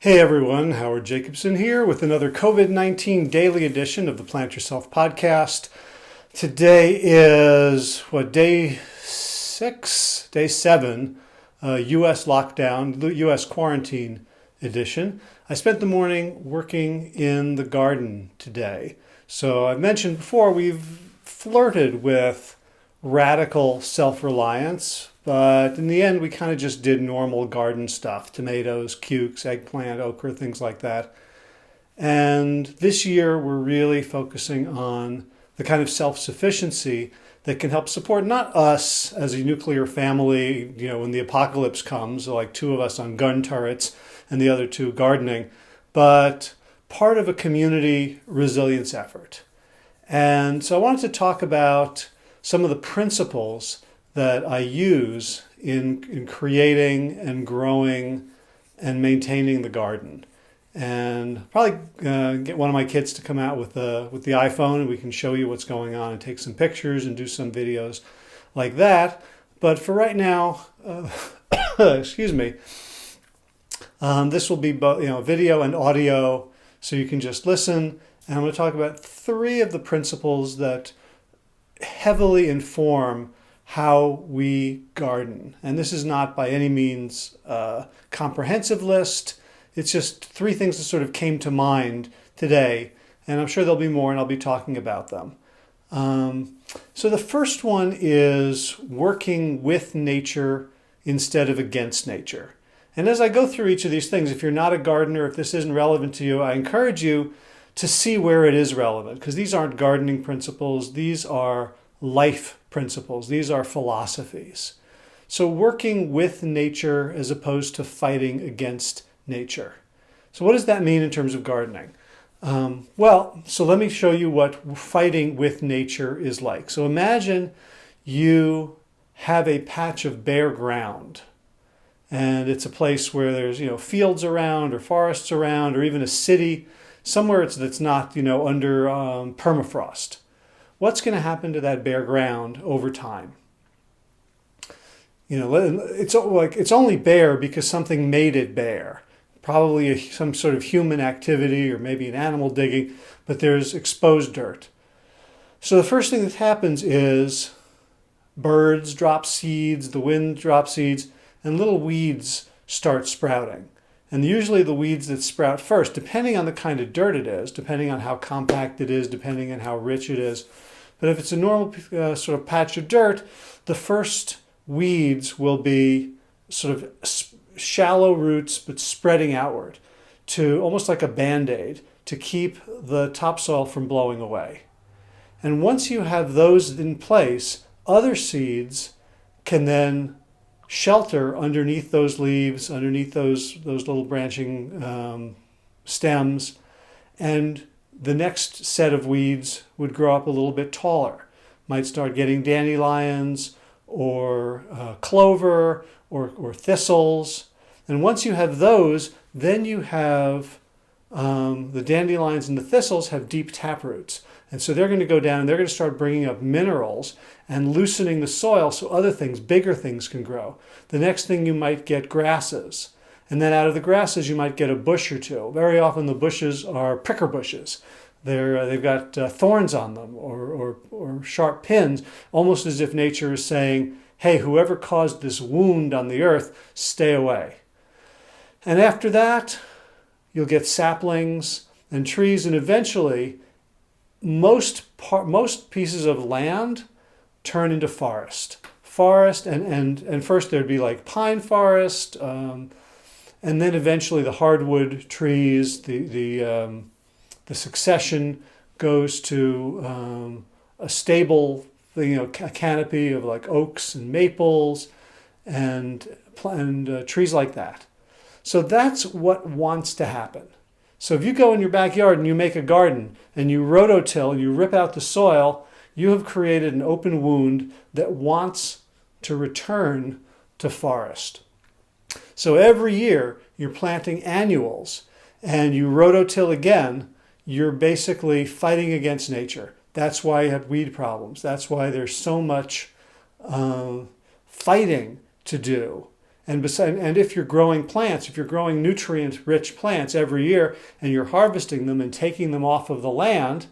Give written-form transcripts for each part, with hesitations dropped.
Hey everyone, Howard Jacobson here with another COVID-19 daily edition of the Plant Yourself podcast. Today is, day 7, U.S. lockdown, U.S. quarantine edition. I spent the morning working in the garden today. So I've mentioned before, we've flirted with radical self-reliance, but in the end we kind of just did normal garden stuff: tomatoes, cukes, eggplant, okra, things like that. And this year we're really focusing on the kind of self-sufficiency that can help support not us as a nuclear family, when the apocalypse comes, like two of us on gun turrets and the other two gardening, but part of a community resilience effort. And so I wanted to talk about some of the principles that I use in creating and growing and maintaining the garden. And probably get one of my kids to come out with the iPhone, and we can show you what's going on and take some pictures and do some videos like that. But for right now, excuse me, this will be both video and audio, so you can just listen. And I'm going to talk about 3 of the principles that heavily inform how we garden. And this is not by any means a comprehensive list. It's just 3 things that sort of came to mind today. And I'm sure there'll be more, and I'll be talking about them. So the first one is working with nature instead of against nature. And as I go through each of these things, if you're not a gardener, if this isn't relevant to you, I encourage you to see where it is relevant, because these aren't gardening principles. These are life principles. These are philosophies. So working with nature as opposed to fighting against nature. So what does that mean in terms of gardening? So let me show you what fighting with nature is like. So imagine you have a patch of bare ground, and it's a place where there's fields around, or forests around, or even a city somewhere that's not under permafrost. What's going to happen to that bare ground over time? It's only bare because something made it bare. Probably some sort of human activity, or maybe an animal digging, but there's exposed dirt. So the first thing that happens is birds drop seeds, the wind drops seeds, and little weeds start sprouting. And usually the weeds that sprout first, depending on the kind of dirt it is, depending on how compact it is, depending on how rich it is. But if it's a normal sort of patch of dirt, the first weeds will be sort of shallow roots, but spreading outward to almost like a Band-Aid to keep the topsoil from blowing away. And once you have those in place, other seeds can then shelter underneath those leaves, underneath those little branching stems, and the next set of weeds would grow up a little bit taller. Might start getting dandelions or clover or thistles. And once you have those, then you have the dandelions and the thistles have deep taproots. And so they're going to go down and they're going to start bringing up minerals and loosening the soil so other things, bigger things, can grow. The next thing, you might get grasses. And then out of the grasses, you might get a bush or two. Very often the bushes are pricker bushes. They've got thorns on them or sharp pins, almost as if nature is saying, hey, whoever caused this wound on the earth, stay away. And after that, you'll get saplings and trees, and eventually most pieces of land turn into forest. And first there'd be like pine forest, and then eventually the hardwood trees. The succession goes to a stable, a canopy of like oaks and maples and trees like that. So that's what wants to happen. So if you go in your backyard and you make a garden and you rototill and you rip out the soil, you have created an open wound that wants to return to forest. So every year you're planting annuals and you rototill again, you're basically fighting against nature. That's why you have weed problems. That's why there's so much fighting to do. And if you're growing plants, if you're growing nutrient-rich plants every year and you're harvesting them and taking them off of the land,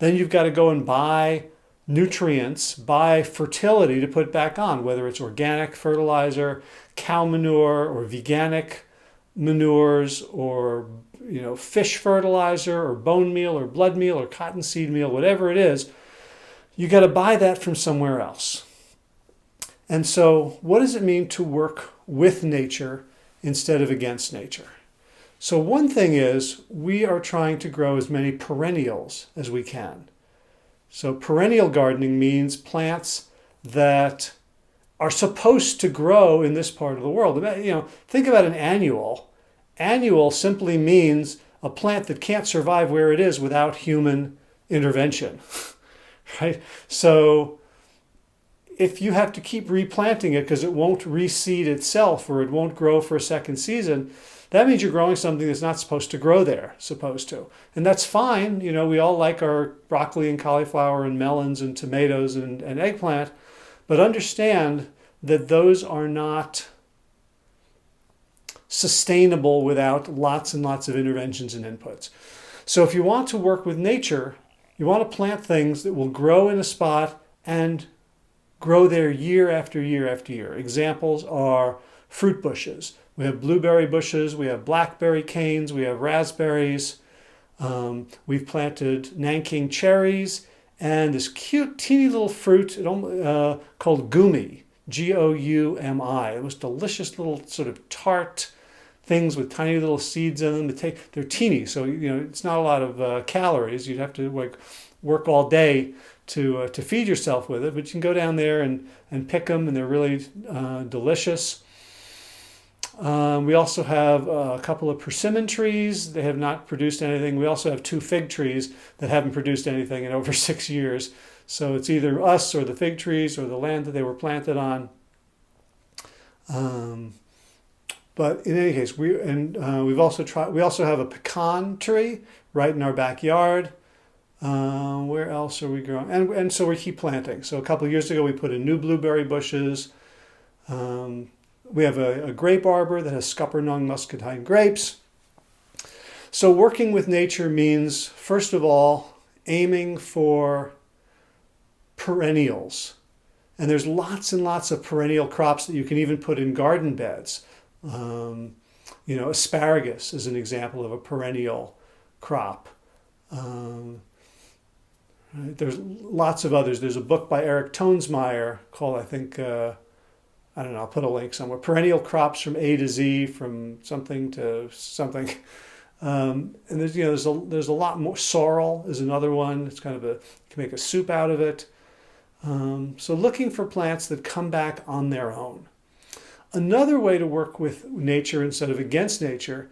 then you've got to go and buy nutrients, buy fertility to put back on, whether it's organic fertilizer, cow manure, or veganic manures, or fish fertilizer, or bone meal, or blood meal, or cottonseed meal, whatever it is. You got to buy that from somewhere else. And so, what does it mean to work with nature instead of against nature? So one thing is, we are trying to grow as many perennials as we can. So perennial gardening means plants that are supposed to grow in this part of the world. Think about an annual. Annual simply means a plant that can't survive where it is without human intervention, right? So if you have to keep replanting it because it won't reseed itself or it won't grow for a second season, that means you're growing something that's not supposed to grow there, And that's fine. We all like our broccoli and cauliflower and melons and tomatoes and eggplant, but understand that those are not sustainable without lots and lots of interventions and inputs. So if you want to work with nature, you want to plant things that will grow in a spot and grow there year after year after year. Examples are fruit bushes. We have blueberry bushes, we have blackberry canes, we have raspberries. We've planted Nanking cherries and this cute, teeny little fruit called gumi, Goumi. It was delicious little sort of tart things with tiny little seeds in them. They're teeny, so it's not a lot of calories. You'd have to work all day to feed yourself with it, but you can go down there and pick them, and they're really delicious. We also have a couple of persimmon trees. They have not produced anything. We also have 2 fig trees that haven't produced anything in over 6 years. So it's either us or the fig trees or the land that they were planted on. But in any case, we also have a pecan tree right in our backyard. Where else are we growing? And so we keep planting. So a couple of years ago, we put in new blueberry bushes. We have a grape arbor that has Scuppernong muscatine grapes. So working with nature means, first of all, aiming for perennials. And there's lots and lots of perennial crops that you can even put in garden beds. Asparagus is an example of a perennial crop. There's lots of others. There's a book by Eric Toensmeier called, I think, I don't know, I'll put a link somewhere. Perennial Crops from A to Z, from something to something. And there's a lot more. Sorrel is another one. It's kind of you can make a soup out of it. So looking for plants that come back on their own. Another way to work with nature instead of against nature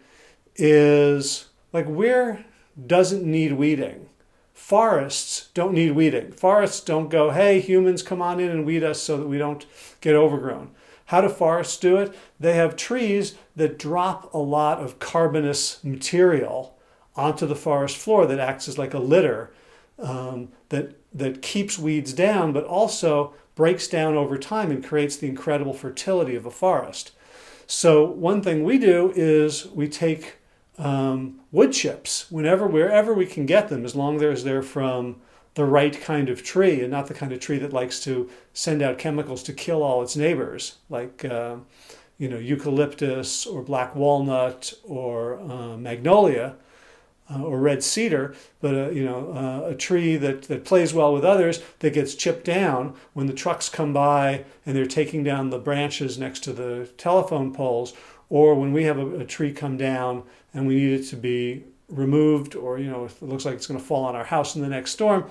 is where doesn't need weeding. Forests don't need weeding. Forests don't go, hey, humans, come on in and weed us so that we don't get overgrown. How do forests do it? They have trees that drop a lot of carbonous material onto the forest floor that acts as like a litter that keeps weeds down, but also breaks down over time and creates the incredible fertility of a forest. So one thing we do is we take wood chips wherever we can get them, as long as they're from the right kind of tree and not the kind of tree that likes to send out chemicals to kill all its neighbors, like eucalyptus or black walnut or magnolia or red cedar, but a tree that plays well with others that gets chipped down when the trucks come by and they're taking down the branches next to the telephone poles, or when we have a tree come down and we need it to be removed, or if it looks like it's going to fall on our house in the next storm,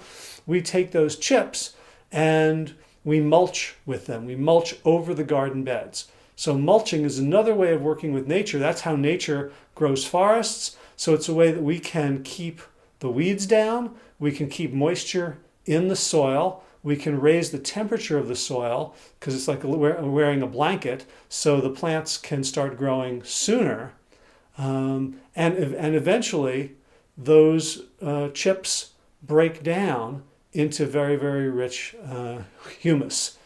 we take those chips and we mulch with them. We mulch over the garden beds. So mulching is another way of working with nature. That's how nature grows forests. So it's a way that we can keep the weeds down, we can keep moisture in the soil, we can raise the temperature of the soil, because it's like wearing a blanket, so the plants can start growing sooner. And eventually those chips break down into very, very rich humus,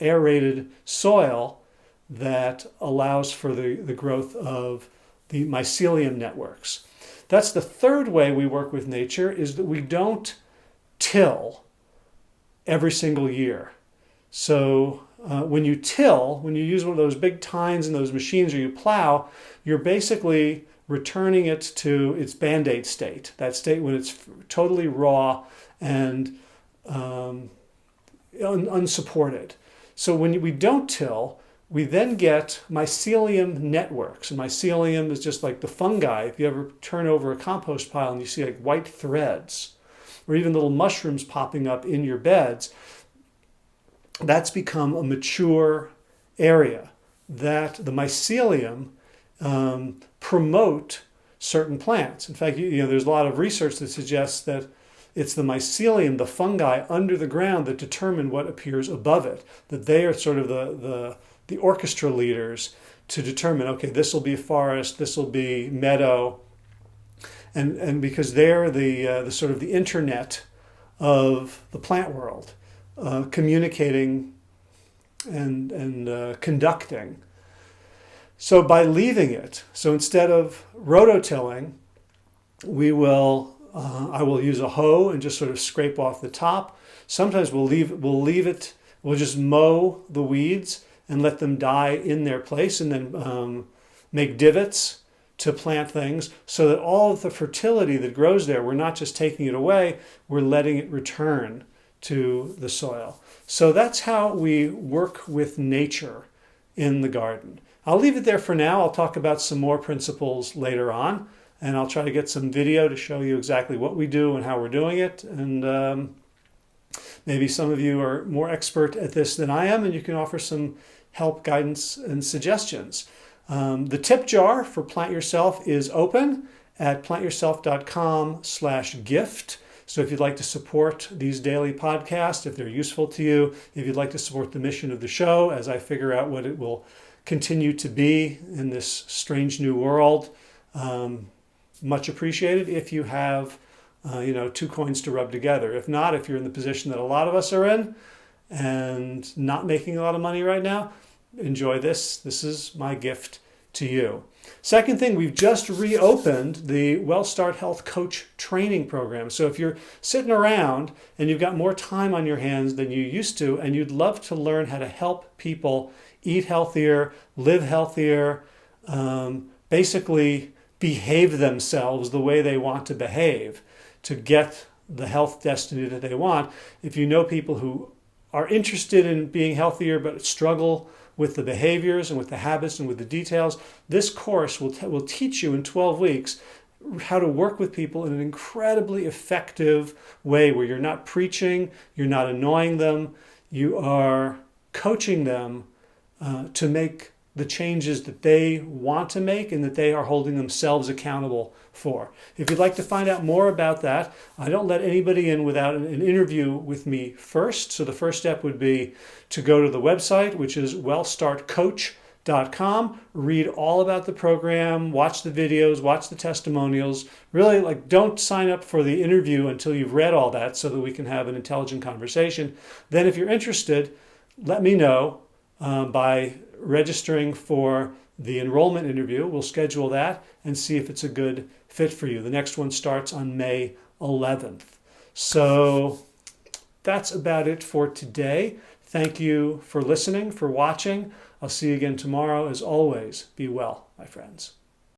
aerated soil that allows for the growth of the mycelium networks. That's the third way we work with nature, is that we don't till every single year. So when you till, when you use one of those big tines and those machines, or you plow, you're basically returning it to its Band-Aid state, that state when it's totally raw and unsupported. So when we don't till, we then get mycelium networks. And mycelium is just like the fungi. If you ever turn over a compost pile and you see like white threads, or even little mushrooms popping up in your beds, that's become a mature area that the mycelium promote certain plants. In fact, there's a lot of research that suggests that it's the mycelium, the fungi under the ground, that determine what appears above it, that they are sort of the orchestra leaders to determine, okay, this will be forest, this will be meadow, and because they're the sort of the internet of the plant world, communicating and conducting. So by leaving it, so instead of rototilling, I will use a hoe and just sort of scrape off the top. Sometimes we'll just mow the weeds and let them die in their place, and then make divots to plant things, so that all of the fertility that grows there, we're not just taking it away, we're letting it return to the soil. So that's how we work with nature in the garden. I'll leave it there for now. I'll talk about some more principles later on, and I'll try to get some video to show you exactly what we do and how we're doing it. And maybe some of you are more expert at this than I am, and you can offer some help, guidance, and suggestions. The tip jar for Plant Yourself is open at plantyourself.com/gift. So if you'd like to support these daily podcasts, if they're useful to you, if you'd like to support the mission of the show as I figure out what it will continue to be in this strange new world, much appreciated. If you have 2 coins to rub together. If not, if you're in the position that a lot of us are in and not making a lot of money right now, enjoy this. This is my gift to you. Second thing, we've just reopened the WellStart Health Coach training program. So if you're sitting around and you've got more time on your hands than you used to, and you'd love to learn how to help people eat healthier, live healthier, basically behave themselves the way they want to behave to get the health destiny that they want. If you know people who are interested in being healthier but struggle with the behaviors and with the habits and with the details, this course will teach you in 12 weeks how to work with people in an incredibly effective way, where you're not preaching, you're not annoying them, you are coaching them to make the changes that they want to make and that they are holding themselves accountable for. If you'd like to find out more about that, I don't let anybody in without an interview with me first. So the first step would be to go to the website, which is wellstartcoach.com, read all about the program, watch the videos, watch the testimonials. Really, don't sign up for the interview until you've read all that, so that we can have an intelligent conversation. Then if you're interested, let me know by registering for the enrollment interview. We'll schedule that and see if it's a good fit for you. The next one starts on May 11th. So that's about it for today. Thank you for listening, for watching. I'll see you again tomorrow. As always, be well, my friends.